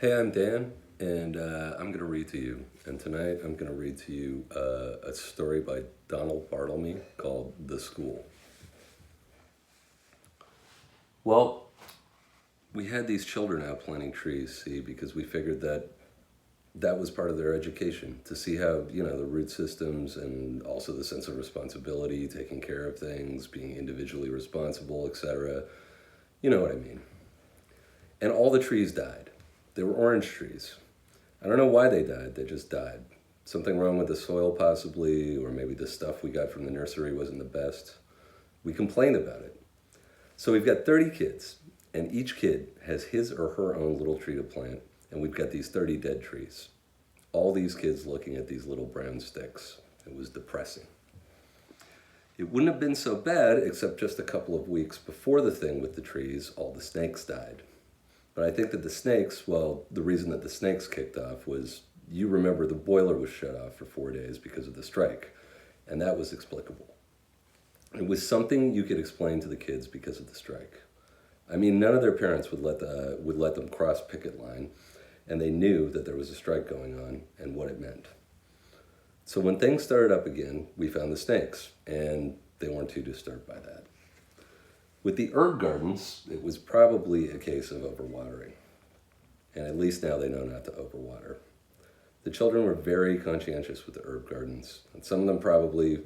Hey, I'm Dan, and I'm going to read to you. And tonight I'm going to read to you a story by Donald Barthelme called The School. Well, we had these children out planting trees, see, because we figured that that was part of their education, to see how, the root systems and also the sense of responsibility, taking care of things, being individually responsible, etc. You know what I mean. And all the trees died. They were orange trees. I don't know why they died, they just died. Something wrong with the soil possibly, or maybe the stuff we got from the nursery wasn't the best. We complained about it. So we've got 30 kids, and each kid has his or her own little tree to plant, and we've got these 30 dead trees. All these kids looking at these little brown sticks. It was depressing. It wouldn't have been so bad, except just a couple of weeks before the thing with the trees, all the snakes died. But I think that the snakes, well, the reason that the snakes kicked off was, you remember the boiler was shut off for 4 days because of the strike, and that was explicable. It was something you could explain to the kids because of the strike. I mean, none of their parents would let them cross picket line, and they knew that there was a strike going on and what it meant. So when things started up again, we found the snakes, and they weren't too disturbed by that. With the herb gardens, it was probably a case of overwatering. And at least now they know not to overwater. The children were very conscientious with the herb gardens. And some of them probably,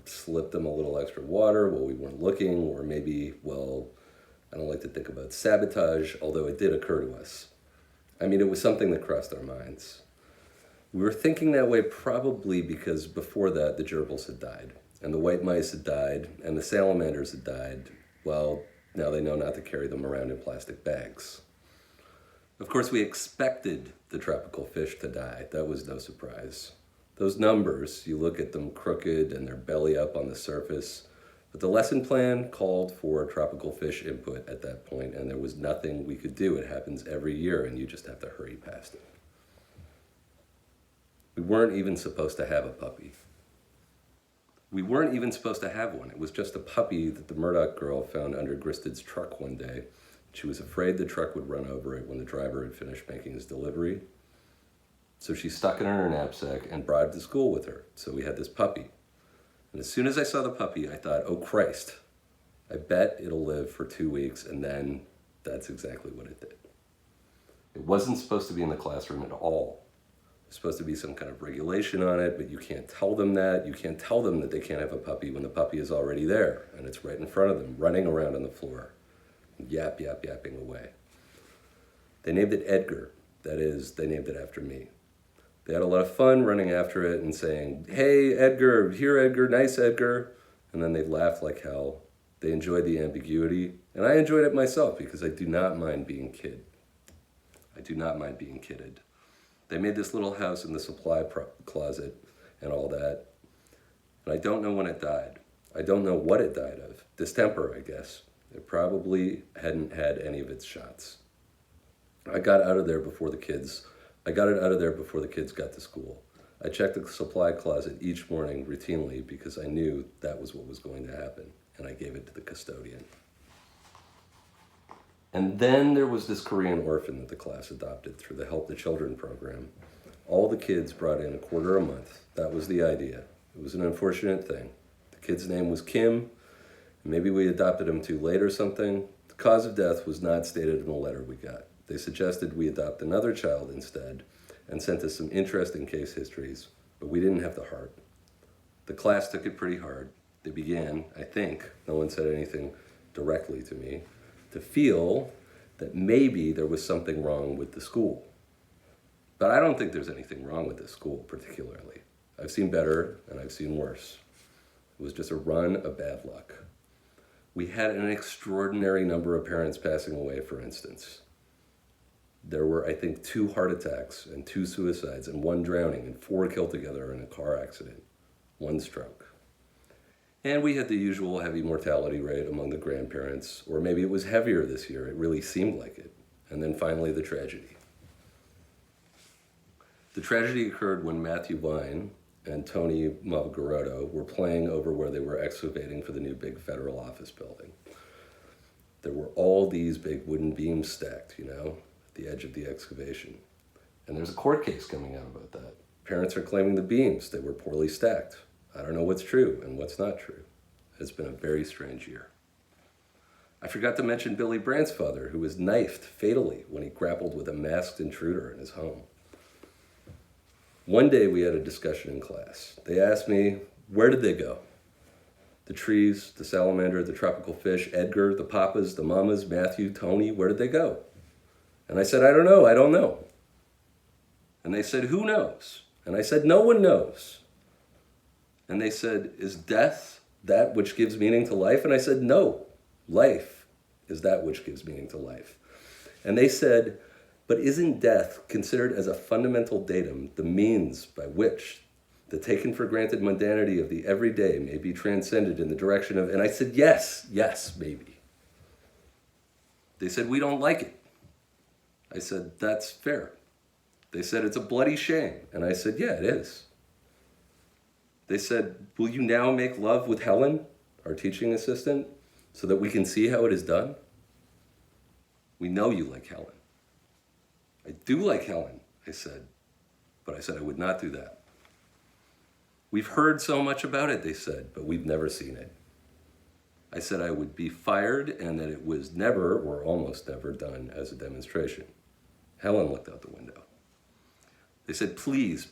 slipped them a little extra water while we weren't looking, or maybe, I don't like to think about sabotage, although it did occur to us. I mean, it was something that crossed our minds. We were thinking that way probably because before that, the gerbils had died, and the white mice had died, and the salamanders had died. Well, now they know not to carry them around in plastic bags. Of course, we expected the tropical fish to die. That was no surprise. Those numbers, you look at them crooked and their belly up on the surface, but the lesson plan called for tropical fish input at that point, and there was nothing we could do. It happens every year, and you just have to hurry past it. We weren't even supposed to have a puppy. We weren't even supposed to have one. It was just a puppy that the Murdoch girl found under Gristed's truck one day. She was afraid the truck would run over it when the driver had finished making his delivery. So she stuck it in her knapsack and brought it to school with her. So we had this puppy. And as soon as I saw the puppy, I thought, oh Christ, I bet it'll live for 2 weeks, and then that's exactly what it did. It wasn't supposed to be in the classroom at all. There's supposed to be some kind of regulation on it, but you can't tell them that. You can't tell them that they can't have a puppy when the puppy is already there, and it's right in front of them, running around on the floor, yapping away. They named it Edgar. That is, they named it after me. They had a lot of fun running after it and saying, hey, Edgar, here, Edgar, nice Edgar. And then they'd laugh like hell. They enjoyed the ambiguity, and I enjoyed it myself because I do not mind being kid. I do not mind being kidded. They made this little house in the supply closet and all that. And I don't know when it died. I don't know what it died of. Distemper, I guess. It probably hadn't had any of its shots. I got it out of there before the kids got to school. I checked the supply closet each morning routinely because I knew that was what was going to happen, and I gave it to the custodian. And then there was this Korean orphan that the class adopted through the Help the Children program. All the kids brought in $0.25 a month. That was the idea. It was an unfortunate thing. The kid's name was Kim. Maybe we adopted him too late or something. The cause of death was not stated in the letter we got. They suggested we adopt another child instead and sent us some interesting case histories, but we didn't have the heart. The class took it pretty hard. They began, I think, no one said anything directly to me, to feel that maybe there was something wrong with the school. But I don't think there's anything wrong with this school particularly. I've seen better and I've seen worse. It was just a run of bad luck. We had an extraordinary number of parents passing away, for instance. There were, I think, 2 heart attacks and 2 suicides and 1 drowning and 4 killed together in a car accident, 1 stroke. And we had the usual heavy mortality rate among the grandparents, or maybe it was heavier this year. It really seemed like it. And then finally, the tragedy. The tragedy occurred when Matthew Vine and Tony Malgaroto were playing over where they were excavating for the new big federal office building. There were all these big wooden beams stacked, the edge of the excavation. And there's a court case coming out about that. Parents are claiming the beams, they were poorly stacked. I don't know what's true and what's not true. It's been a very strange year. I forgot to mention Billy Brandt's father, who was knifed fatally when he grappled with a masked intruder in his home. One day we had a discussion in class. They asked me, where did they go? The trees, the salamander, the tropical fish, Edgar, the papas, the mamas, Matthew, Tony, where did they go? And I said, I don't know. And they said, who knows? And I said, no one knows. And they said, is death that which gives meaning to life? And I said, no, life is that which gives meaning to life. And they said, but isn't death considered as a fundamental datum, the means by which the taken for granted mundanity of the everyday may be transcended in the direction of, and I said, yes, maybe. They said, we don't like it. I said, that's fair. They said, it's a bloody shame. And I said, yeah, it is. They said, will you now make love with Helen, our teaching assistant, so that we can see how it is done? We know you like Helen. I do like Helen, I said, but I said I would not do that. We've heard so much about it, they said, but we've never seen it. I said I would be fired and that it was never or almost never done as a demonstration. Helen looked out the window. They said, please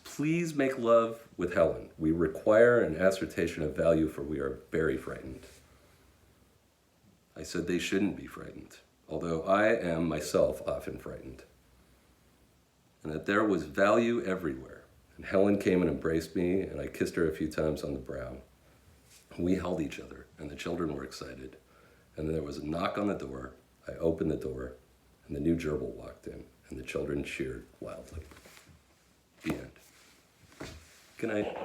make love with Helen. We require an assertion of value, for we are very frightened. I said they shouldn't be frightened, although I am myself often frightened. And that there was value everywhere. And Helen came and embraced me, and I kissed her a few times on the brow. We held each other, and the children were excited. And then there was a knock on the door. I opened the door, and the new gerbil walked in, and the children cheered wildly. The end. Good night.